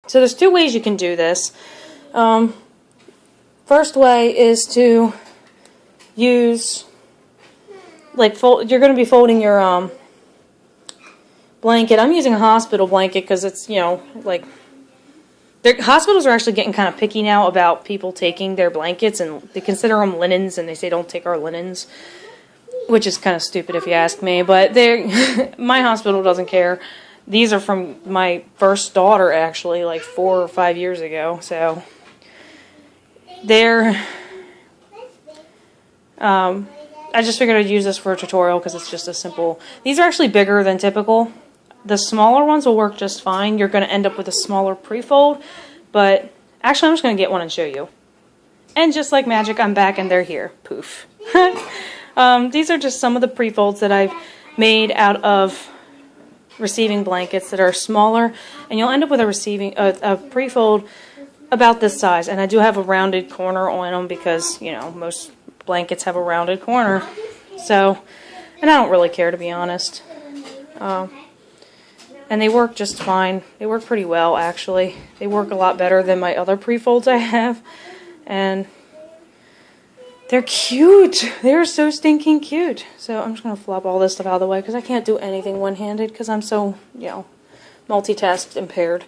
So there's two ways you can do this. First way is to use, like, you're going to be folding your blanket. I'm using a hospital blanket because it's, you know, like, hospitals are actually getting kind of picky now about people taking their blankets, and they consider them linens, and they say don't take our linens, which is kind of stupid if you ask me, but my hospital doesn't care. These are from my first daughter, actually, like 4 or 5 years ago, so they're, I just figured I'd use this for a tutorial because it's just a simple, these are actually bigger than typical. The smaller ones will work just fine. You're going to end up with a smaller pre-fold, but actually I'm just going to get one and show you. And just like magic, I'm back and they're here. Poof. These are just some of the pre-folds that I've made out of receiving blankets that are smaller, and you'll end up with a pre-fold about this size. And I do have a rounded corner on them because, you know, most blankets have a rounded corner. So, and I don't really care, to be honest. And they work just fine. They work pretty well, actually. They work a lot better than my other pre-folds I have. And they're cute. They're so stinking cute. So I'm just going to flop all this stuff out of the way because I can't do anything one-handed because I'm so, you know, multitask impaired.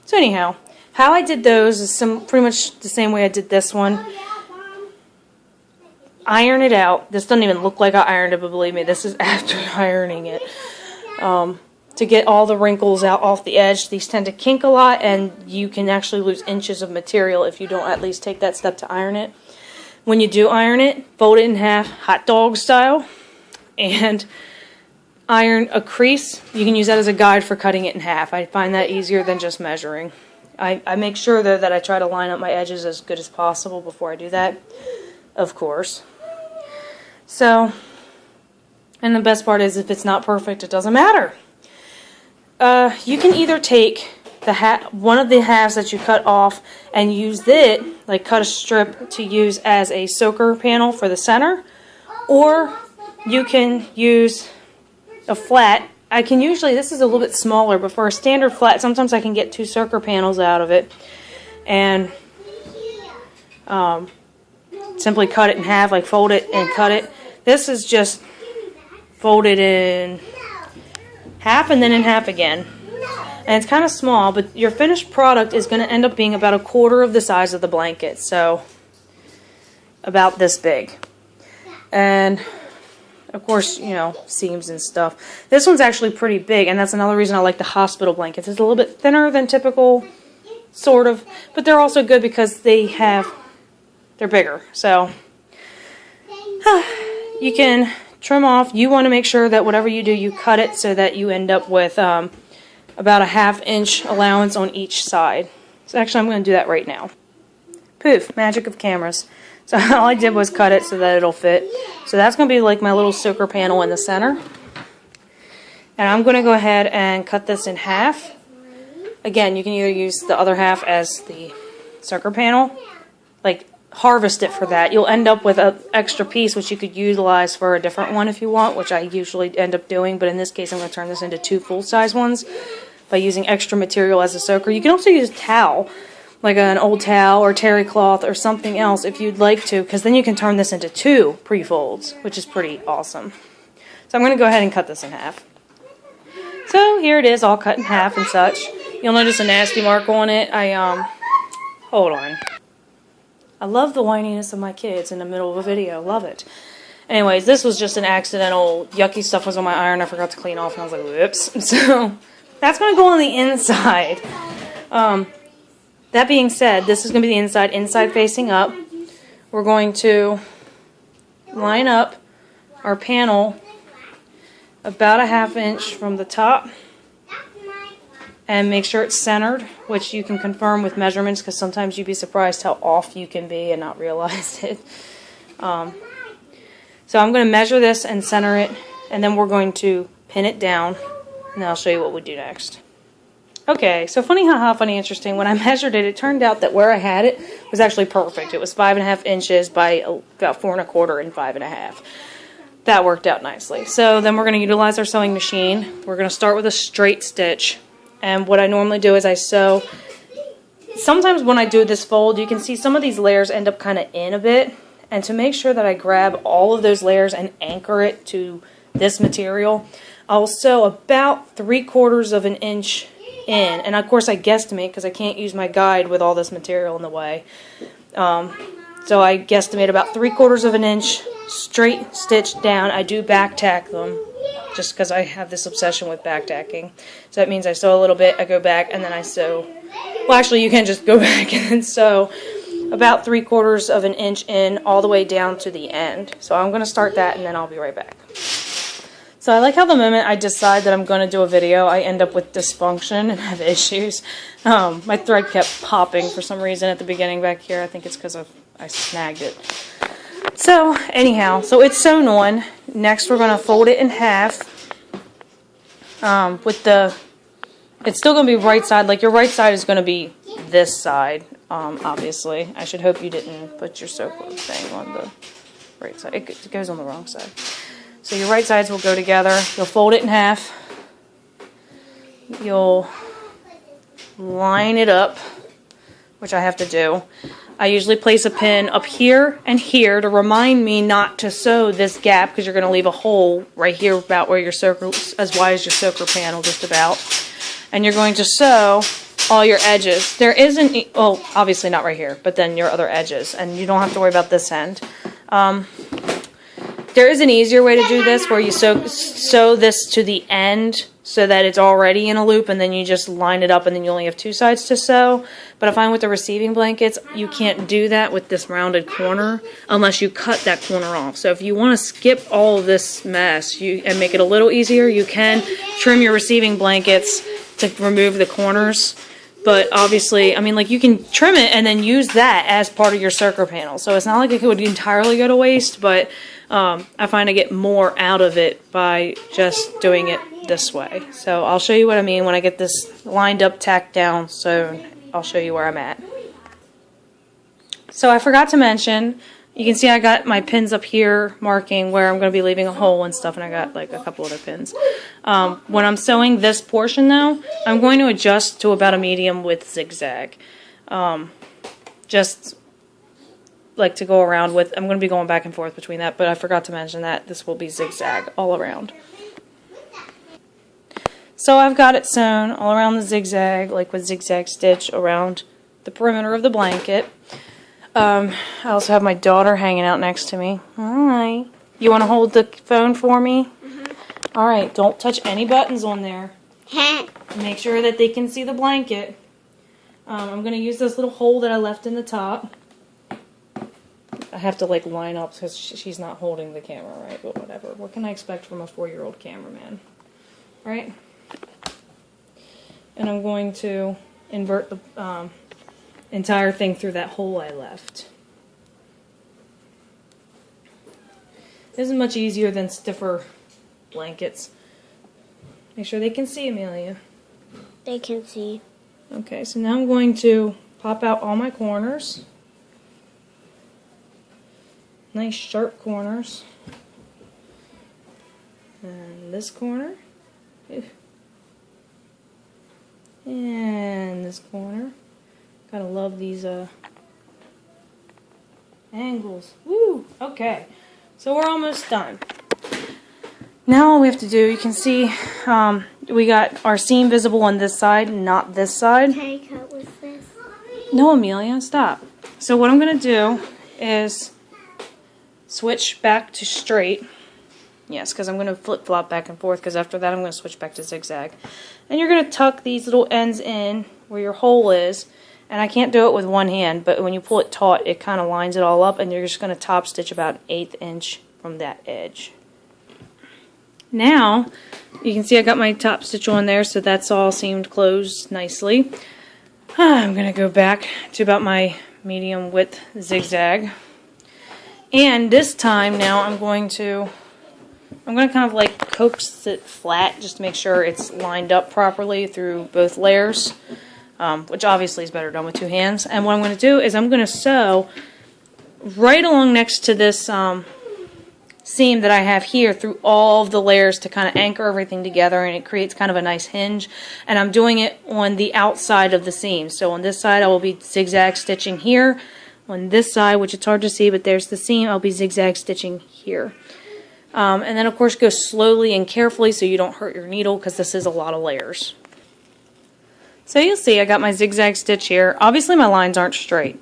So anyhow, how I did those is pretty much the same way I did this one. Iron it out. This doesn't even look like I ironed it, but believe me, this is after ironing it. To get all the wrinkles out off the edge. These tend to kink a lot, and you can actually lose inches of material if you don't at least take that step to iron it. When you do iron it, fold it in half, hot dog style, and iron a crease. You can use that as a guide for cutting it in half. I find that easier than just measuring. I make sure, though, that I try to line up my edges as good as possible before I do that, of course. So, and the best part is if it's not perfect, it doesn't matter. You can either take one of the halves that you cut off and use it, like cut a strip to use as a soaker panel for the center, or you can use a flat. I can usually, this is a little bit smaller, but for a standard flat, sometimes I can get 2 soaker panels out of it, and simply cut it in half, like fold it and cut it. This is just folded in half and then in half again. And it's kind of small, but your finished product is going to end up being about 1/4 of the size of the blanket. So, about this big. And, of course, you know, seams and stuff. This one's actually pretty big, and that's another reason I like the hospital blankets. It's a little bit thinner than typical, sort of. But they're also good because they're bigger. So, you can trim off. You want to make sure that whatever you do, you cut it so that you end up with about a 1/2 inch allowance on each side. So actually I'm going to do that right now. Poof, magic of cameras. So all I did was cut it so that it'll fit. So that's going to be like my little soaker panel in the center. And I'm going to go ahead and cut this in half. Again, you can either use the other half as the soaker panel, like harvest it for that. You'll end up with an extra piece which you could utilize for a different one if you want, which I usually end up doing, but in this case I'm going to turn this into 2 full-size ones by using extra material as a soaker. You can also use towel, like an old towel or terry cloth or something else if you'd like to, because then you can turn this into 2 pre-folds, which is pretty awesome. So I'm going to go ahead and cut this in half. So here it is, all cut in half and such. You'll notice a nasty mark on it. Hold on. I love the whininess of my kids in the middle of a video. Love it. Anyways, this was just an accidental, yucky stuff was on my iron. I forgot to clean off, and I was like, whoops. So, that's going to go on the inside. That being said, this is going to be the inside facing up. We're going to line up our panel about a 1/2 inch from the top and make sure it's centered, which you can confirm with measurements because sometimes you'd be surprised how off you can be and not realize it. So I'm going to measure this and center it, and then we're going to pin it down, and then I'll show you what we do next. Okay, so funny how funny interesting. When I measured it, it turned out that where I had it was actually perfect. It was 5.5 inches by about 4 1/4 and 5.5. That worked out nicely. So then we're going to utilize our sewing machine. We're going to start with a straight stitch. And what I normally do is I sew sometimes when I do this fold, you can see some of these layers end up kind of in a bit. And to make sure that I grab all of those layers and anchor it to this material, I'll sew about 3/4 of an inch in. And of course I guesstimate because I can't use my guide with all this material in the way. So I guesstimate about 3/4 of an inch straight stitch down. I do back tack them just because I have this obsession with back tacking. So that means I sew a little bit, I go back, and then I sew. Well, actually you can just go back and then sew about 3/4 of an inch in all the way down to the end. So I'm going to start that and then I'll be right back. So I like how the moment I decide that I'm going to do a video, I end up with dysfunction and have issues. My thread kept popping for some reason at the beginning back here. I think it's because I snagged it. So anyhow, so it's sewn on. Next we're going to fold it in half. It's still going to be right side. Like your right side is going to be this side, obviously. I should hope you didn't put your sew-cord thing on the right side. It goes on the wrong side. So your right sides will go together. You'll fold it in half. You'll line it up, which I have to do. I usually place a pin up here and here to remind me not to sew this gap because you're going to leave a hole right here about where your circle, as wide as your circle panel, just about. And you're going to sew all your edges. There isn't, well, obviously not right here, but then your other edges, and you don't have to worry about this end. There is an easier way to do this where you sew this to the end so that it's already in a loop and then you just line it up and then you only have two sides to sew. But I find with the receiving blankets, you can't do that with this rounded corner unless you cut that corner off. So if you want to skip all of this mess and make it a little easier, you can trim your receiving blankets to remove the corners. But obviously, I mean, like you can trim it and then use that as part of your circle panel. So it's not like it would entirely go to waste, but I find I get more out of it by just doing it this way. So I'll show you what I mean when I get this lined up, tacked down, so I'll show you where I'm at. So I forgot to mention, you can see I got my pins up here marking where I'm going to be leaving a hole and stuff, and I got like a couple other pins. When I'm sewing this portion though, I'm going to adjust to about a medium width zigzag. Just like to go around with, I'm going to be going back and forth between that, but I forgot to mention that this will be zigzag all around. So I've got it sewn all around the zigzag, like with zigzag stitch around the perimeter of the blanket. I also have my daughter hanging out next to me. Hi. You want to hold the phone for me? Mm-hmm. Alright, don't touch any buttons on there. Make sure that they can see the blanket. I'm going to use this little hole that I left in the top. I have to like line up because she's not holding the camera right, but whatever. What can I expect from a 4-year-old cameraman? Right? And I'm going to invert the entire thing through that hole I left. This is much easier than stiffer blankets. Make sure they can see, Amelia. They can see. Okay, so now I'm going to pop out all my corners. Nice sharp corners. And this corner. And this corner. Gotta love these angles. Woo! Okay. So we're almost done. Now all we have to do, you can see we got our seam visible on this side, not this side. Can I cut with this? No, Amelia, stop. So what I'm going to do is switch back to straight. Yes, because I'm going to flip-flop back and forth, because after that I'm going to switch back to zigzag. And you're going to tuck these little ends in where your hole is. And I can't do it with one hand, but when you pull it taut, it kind of lines it all up, and you're just going to top stitch about 1/8 inch from that edge. Now, you can see I got my top stitch on there, so that's all seamed closed nicely. I'm going to go back to about my medium width zigzag. And this time now I'm going to kind of like coax it flat just to make sure it's lined up properly through both layers, which obviously is better done with two hands. And what I'm going to do is I'm going to sew right along next to this seam that I have here through all of the layers to kind of anchor everything together, and it creates kind of a nice hinge. And I'm doing it on the outside of the seam. So on this side I will be zigzag stitching here. On this side, which it's hard to see, but there's the seam, I'll be zigzag stitching here. And then of course go slowly and carefully so you don't hurt your needle, because this is a lot of layers. So you'll see I got my zigzag stitch here. Obviously my lines aren't straight,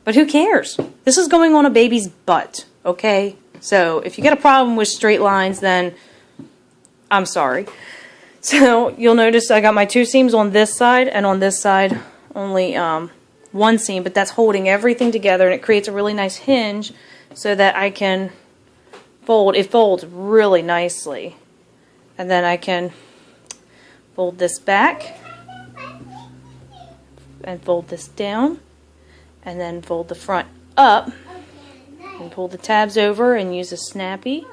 but who cares? This is going on a baby's butt, okay? So if you get a problem with straight lines, then I'm sorry. So you'll notice I got my 2 seams on this side, and on this side only 1 seam, but that's holding everything together, and it creates a really nice hinge so that I can fold. It folds really nicely. And then I can fold this back and fold this down, and then fold the front up and pull the tabs over and use a snappy